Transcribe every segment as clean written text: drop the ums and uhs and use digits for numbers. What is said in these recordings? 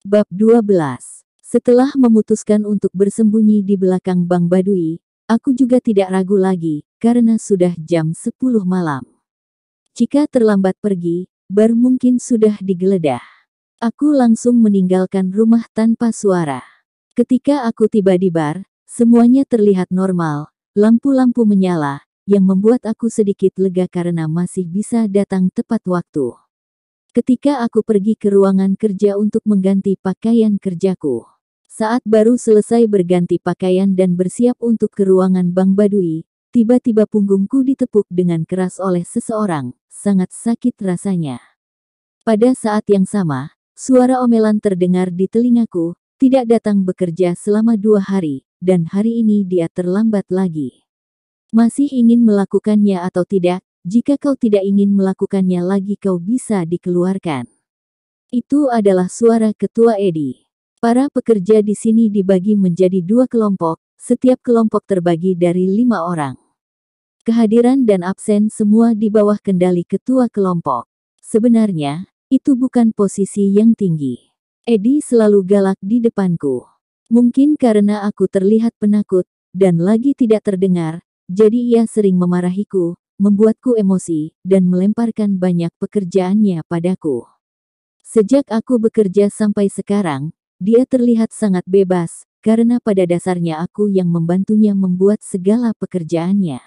Bab 12. Setelah memutuskan untuk bersembunyi di belakang Bang Badui, aku juga tidak ragu lagi, karena sudah jam 10 malam. Jika terlambat pergi, bar mungkin sudah digeledah. Aku langsung meninggalkan rumah tanpa suara. Ketika aku tiba di bar, semuanya terlihat normal, lampu-lampu menyala, yang membuat aku sedikit lega karena masih bisa datang tepat waktu. Ketika aku pergi ke ruangan kerja untuk mengganti pakaian kerjaku. Saat baru selesai berganti pakaian dan bersiap untuk ke ruangan Bang Badui, tiba-tiba punggungku ditepuk dengan keras oleh seseorang, sangat sakit rasanya. Pada saat yang sama, suara omelan terdengar di telingaku, tidak datang bekerja selama 2 hari, dan hari ini dia terlambat lagi. Masih ingin melakukannya atau tidak? Jika kau tidak ingin melakukannya lagi kau bisa dikeluarkan. Itu adalah suara Ketua Edi. Para pekerja di sini dibagi menjadi 2 kelompok, setiap kelompok terbagi dari 5 orang. Kehadiran dan absen semua di bawah kendali ketua kelompok. Sebenarnya, itu bukan posisi yang tinggi. Edi selalu galak di depanku. Mungkin karena aku terlihat penakut, dan lagi tidak terdengar, jadi ia sering memarahiku, membuatku emosi, dan melemparkan banyak pekerjaannya padaku. Sejak aku bekerja sampai sekarang, dia terlihat sangat bebas, karena pada dasarnya aku yang membantunya membuat segala pekerjaannya.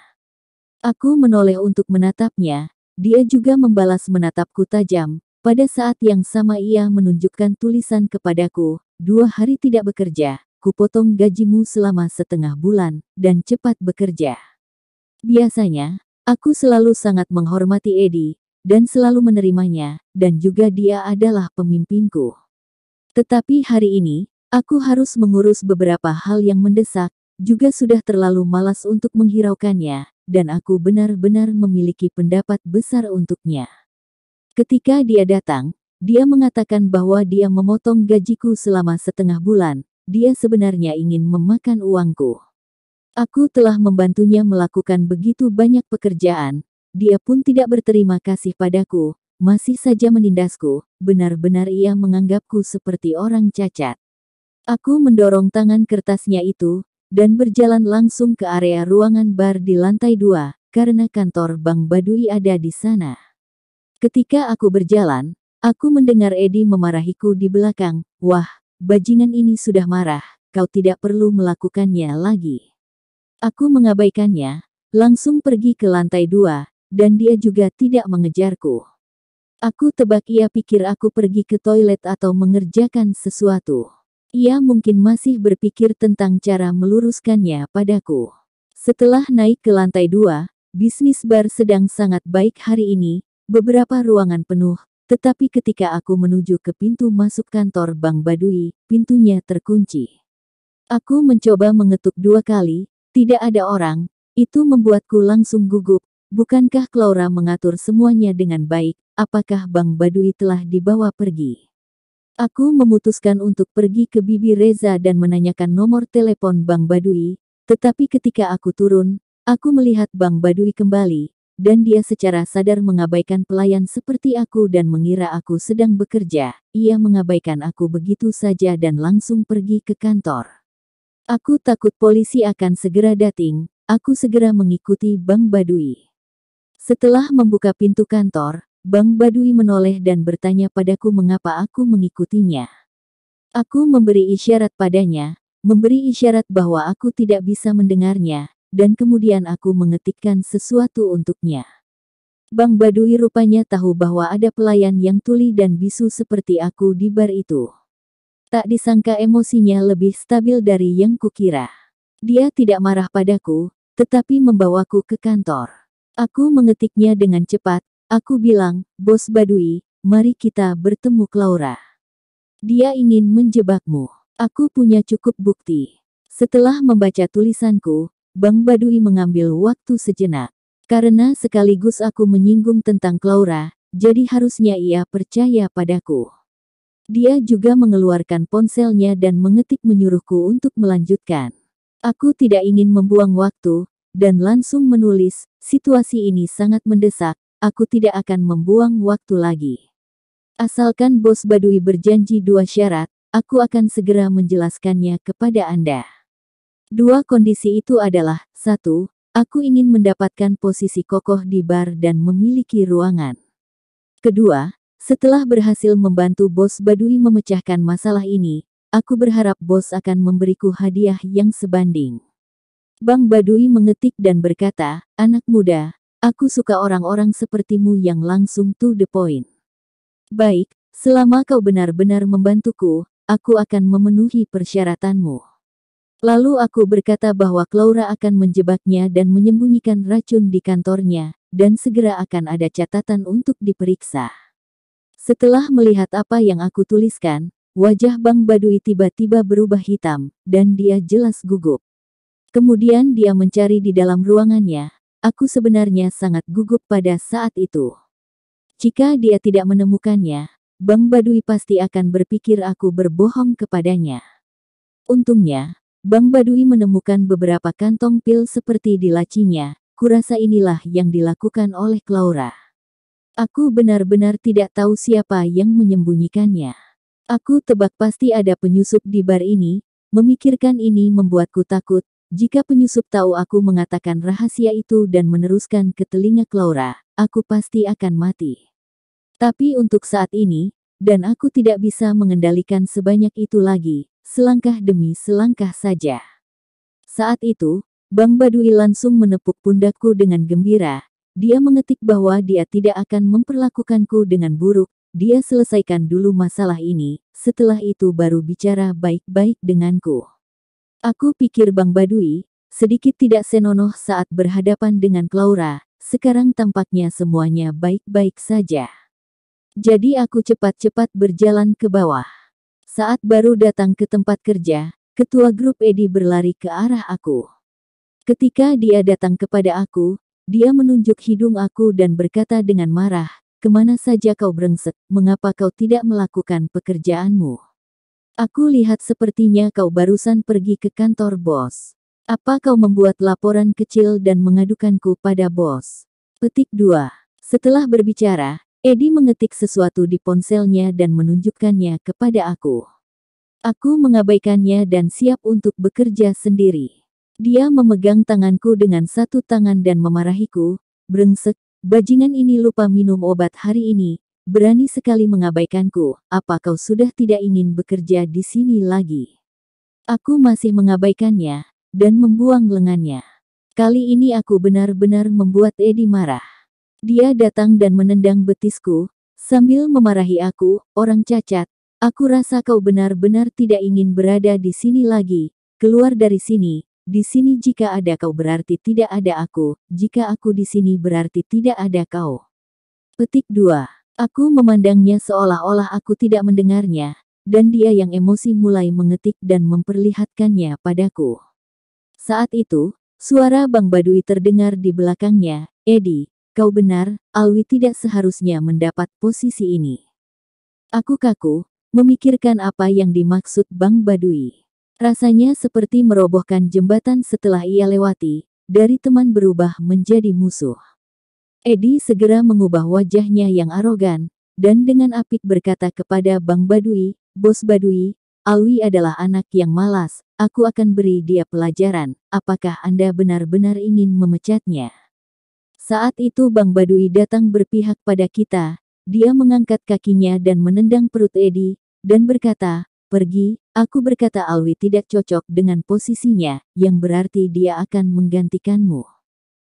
Aku menoleh untuk menatapnya, dia juga membalas menatapku tajam. Pada saat yang sama ia menunjukkan tulisan kepadaku, 2 hari tidak bekerja, kupotong gajimu selama setengah bulan, dan cepat bekerja. Biasanya, aku selalu sangat menghormati Edi, dan selalu menerimanya, dan juga dia adalah pemimpinku. Tetapi hari ini, aku harus mengurus beberapa hal yang mendesak, juga sudah terlalu malas untuk menghiraukannya, dan aku benar-benar memiliki pendapat besar untuknya. Ketika dia datang, dia mengatakan bahwa dia memotong gajiku selama setengah bulan, dia sebenarnya ingin memakan uangku. Aku telah membantunya melakukan begitu banyak pekerjaan, dia pun tidak berterima kasih padaku, masih saja menindasku, benar-benar ia menganggapku seperti orang cacat. Aku mendorong tangan kertasnya itu, dan berjalan langsung ke area ruangan bar di lantai 2, karena kantor Bang Badui ada di sana. Ketika aku berjalan, aku mendengar Edi memarahiku di belakang, "Wah, bajingan ini sudah marah, kau tidak perlu melakukannya lagi." Aku mengabaikannya, langsung pergi ke lantai 2, dan dia juga tidak mengejarku. Aku tebak ia pikir aku pergi ke toilet atau mengerjakan sesuatu. Ia mungkin masih berpikir tentang cara meluruskannya padaku. Setelah naik ke lantai 2, bisnis bar sedang sangat baik hari ini, beberapa ruangan penuh, tetapi ketika aku menuju ke pintu masuk kantor Bang Badui, pintunya terkunci. Aku mencoba mengetuk 2 kali, tidak ada orang, itu membuatku langsung gugup. Bukankah Claura mengatur semuanya dengan baik? Apakah Bang Badui telah dibawa pergi? Aku memutuskan untuk pergi ke Bibi Reza dan menanyakan nomor telepon Bang Badui, tetapi ketika aku turun, aku melihat Bang Badui kembali, dan dia secara sadar mengabaikan pelayan seperti aku dan mengira aku sedang bekerja. Ia mengabaikan aku begitu saja dan langsung pergi ke kantor. Aku takut polisi akan segera datang, aku segera mengikuti Bang Badui. Setelah membuka pintu kantor, Bang Badui menoleh dan bertanya padaku mengapa aku mengikutinya. Aku memberi isyarat padanya, memberi isyarat bahwa aku tidak bisa mendengarnya, dan kemudian aku mengetikkan sesuatu untuknya. Bang Badui rupanya tahu bahwa ada pelayan yang tuli dan bisu seperti aku di bar itu. Tak disangka emosinya lebih stabil dari yang kukira. Dia tidak marah padaku, tetapi membawaku ke kantor. Aku mengetiknya dengan cepat, aku bilang, "Bos Badui, mari kita bertemu Claura. Dia ingin menjebakmu. Aku punya cukup bukti." Setelah membaca tulisanku, Bang Badui mengambil waktu sejenak. Karena sekaligus aku menyinggung tentang Claura, jadi harusnya ia percaya padaku. Dia juga mengeluarkan ponselnya dan mengetik menyuruhku untuk melanjutkan. Aku tidak ingin membuang waktu, dan langsung menulis, "Situasi ini sangat mendesak, aku tidak akan membuang waktu lagi. Asalkan Bos Badui berjanji 2 syarat, aku akan segera menjelaskannya kepada Anda. Dua kondisi itu adalah, 1. Aku ingin mendapatkan posisi kokoh di bar dan memiliki ruangan. Kedua, setelah berhasil membantu Bos Badui memecahkan masalah ini, aku berharap bos akan memberiku hadiah yang sebanding. Bang Badui mengetik dan berkata, anak muda, aku suka orang-orang sepertimu yang langsung to the point. Baik, selama kau benar-benar membantuku, aku akan memenuhi persyaratanmu. Lalu aku berkata bahwa Claura akan menjebaknya dan menyembunyikan racun di kantornya, dan segera akan ada catatan untuk diperiksa. Setelah melihat apa yang aku tuliskan, wajah Bang Badui tiba-tiba berubah hitam, dan dia jelas gugup. Kemudian dia mencari di dalam ruangannya. Aku sebenarnya sangat gugup pada saat itu. Jika dia tidak menemukannya, Bang Badui pasti akan berpikir aku berbohong kepadanya. Untungnya, Bang Badui menemukan beberapa kantong pil seperti di lacinya. Kurasa inilah yang dilakukan oleh Claura. Aku benar-benar tidak tahu siapa yang menyembunyikannya. Aku tebak pasti ada penyusup di bar ini. Memikirkan ini membuatku takut. Jika penyusup tahu aku mengatakan rahasia itu dan meneruskan ke telinga Claura, aku pasti akan mati. Tapi untuk saat ini, dan aku tidak bisa mengendalikan sebanyak itu lagi, selangkah demi selangkah saja. Saat itu, Bang Badui langsung menepuk pundakku dengan gembira. Dia mengetik bahwa dia tidak akan memperlakukanku dengan buruk. Dia selesaikan dulu masalah ini, setelah itu baru bicara baik-baik denganku. Aku pikir Bang Badui, sedikit tidak senonoh saat berhadapan dengan Claura, sekarang tampaknya semuanya baik-baik saja. Jadi aku cepat-cepat berjalan ke bawah. Saat baru datang ke tempat kerja, ketua grup Edi berlari ke arah aku. Ketika dia datang kepada aku, dia menunjuk hidung aku dan berkata dengan marah, kemana saja kau brengsek, mengapa kau tidak melakukan pekerjaanmu? Aku lihat sepertinya kau barusan pergi ke kantor bos. Apa kau membuat laporan kecil dan mengadukanku pada bos? Petik 2. Setelah berbicara, Edi mengetik sesuatu di ponselnya dan menunjukkannya kepada aku. Aku mengabaikannya dan siap untuk bekerja sendiri. Dia memegang tanganku dengan satu tangan dan memarahiku, brengsek, bajingan ini lupa minum obat hari ini. Berani sekali mengabaikanku, apa kau sudah tidak ingin bekerja di sini lagi? Aku masih mengabaikannya, dan membuang lengannya. Kali ini aku benar-benar membuat Edi marah. Dia datang dan menendang betisku, sambil memarahi aku, orang cacat. Aku rasa kau benar-benar tidak ingin berada di sini lagi. Keluar dari sini, di sini jika ada kau berarti tidak ada aku, jika aku di sini berarti tidak ada kau. Petik 2. Aku memandangnya seolah-olah aku tidak mendengarnya, dan dia yang emosi mulai mengetik dan memperlihatkannya padaku. Saat itu, suara Bang Badui terdengar di belakangnya, Edi, kau benar, Alwi tidak seharusnya mendapat posisi ini. Aku kaku, memikirkan apa yang dimaksud Bang Badui. Rasanya seperti merobohkan jembatan setelah ia lewati, dari teman berubah menjadi musuh. Edi segera mengubah wajahnya yang arogan, dan dengan apik berkata kepada Bang Badui, Bos Badui, Alwi adalah anak yang malas, aku akan beri dia pelajaran, apakah Anda benar-benar ingin memecatnya? Saat itu Bang Badui datang berpihak pada kita, dia mengangkat kakinya dan menendang perut Edi, dan berkata, pergi, aku berkata Alwi tidak cocok dengan posisinya, yang berarti dia akan menggantikanmu.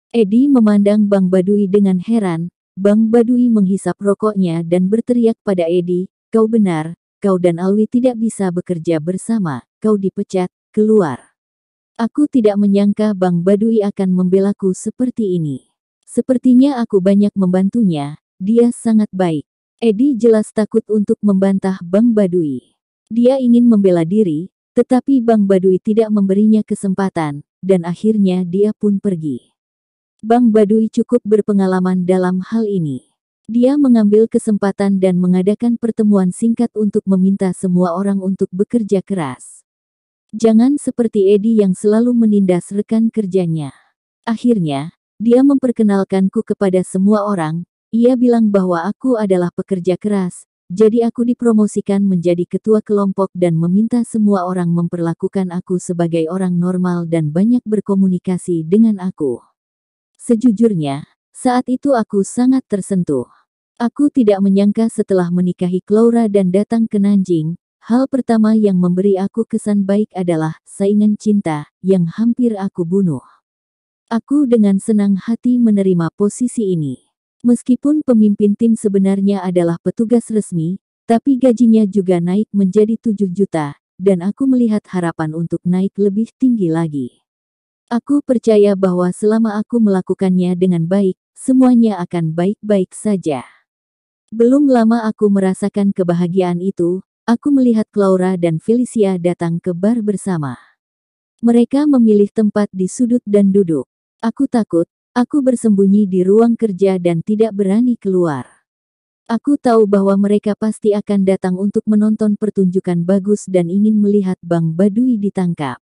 Edi memandang Bang Badui dengan heran. Bang Badui menghisap rokoknya dan berteriak pada Edi, kau benar, kau dan Alwi tidak bisa bekerja bersama, kau dipecat, keluar. Aku tidak menyangka Bang Badui akan membelaku seperti ini. Sepertinya aku banyak membantunya, dia sangat baik. Edi jelas takut untuk membantah Bang Badui. Dia ingin membela diri, tetapi Bang Badui tidak memberinya kesempatan, dan akhirnya dia pun pergi. Bang Badui cukup berpengalaman dalam hal ini. Dia mengambil kesempatan dan mengadakan pertemuan singkat untuk meminta semua orang untuk bekerja keras. Jangan seperti Edi yang selalu menindas rekan kerjanya. Akhirnya, dia memperkenalkanku kepada semua orang. Ia bilang bahwa aku adalah pekerja keras, jadi aku dipromosikan menjadi ketua kelompok dan meminta semua orang memperlakukan aku sebagai orang normal dan banyak berkomunikasi dengan aku. Sejujurnya, saat itu aku sangat tersentuh. Aku tidak menyangka setelah menikahi Claura dan datang ke Nanjing, hal pertama yang memberi aku kesan baik adalah saingan cinta yang hampir aku bunuh. Aku dengan senang hati menerima posisi ini. Meskipun pemimpin tim sebenarnya adalah petugas resmi, tapi gajinya juga naik menjadi 7 juta, dan aku melihat harapan untuk naik lebih tinggi lagi. Aku percaya bahwa selama aku melakukannya dengan baik, semuanya akan baik-baik saja. Belum lama aku merasakan kebahagiaan itu, aku melihat Claura dan Felicia datang ke bar bersama. Mereka memilih tempat di sudut dan duduk. Aku takut. Aku bersembunyi di ruang kerja dan tidak berani keluar. Aku tahu bahwa mereka pasti akan datang untuk menonton pertunjukan bagus dan ingin melihat Bang Baduy ditangkap.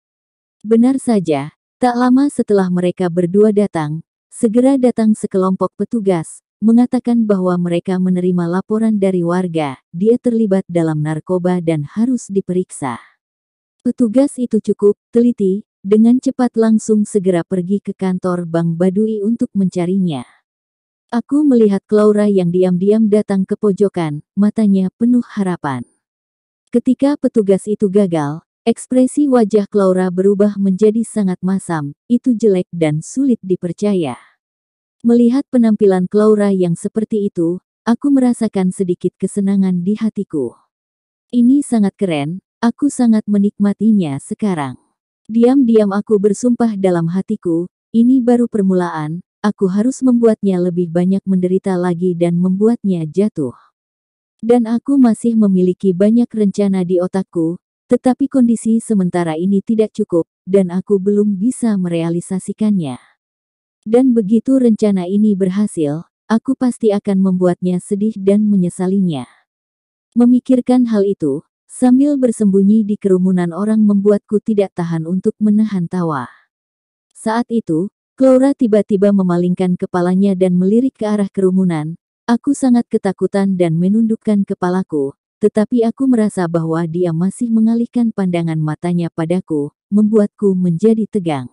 Benar saja, tak lama setelah mereka berdua datang, segera datang sekelompok petugas, mengatakan bahwa mereka menerima laporan dari warga, dia terlibat dalam narkoba dan harus diperiksa. Petugas itu cukup teliti. Dengan cepat langsung segera pergi ke kantor Bang Baduy untuk mencarinya. Aku melihat Claura yang diam-diam datang ke pojokan, matanya penuh harapan. Ketika petugas itu gagal, ekspresi wajah Claura berubah menjadi sangat masam, itu jelek dan sulit dipercaya. Melihat penampilan Claura yang seperti itu, aku merasakan sedikit kesenangan di hatiku. Ini sangat keren, aku sangat menikmatinya sekarang. Diam-diam aku bersumpah dalam hatiku, ini baru permulaan, aku harus membuatnya lebih banyak menderita lagi dan membuatnya jatuh. Dan aku masih memiliki banyak rencana di otakku, tetapi kondisi sementara ini tidak cukup, dan aku belum bisa merealisasikannya. Dan begitu rencana ini berhasil, aku pasti akan membuatnya sedih dan menyesalinya. Memikirkan hal itu, sambil bersembunyi di kerumunan orang membuatku tidak tahan untuk menahan tawa. Saat itu, Claura tiba-tiba memalingkan kepalanya dan melirik ke arah kerumunan. Aku sangat ketakutan dan menundukkan kepalaku, tetapi aku merasa bahwa dia masih mengalihkan pandangan matanya padaku, membuatku menjadi tegang.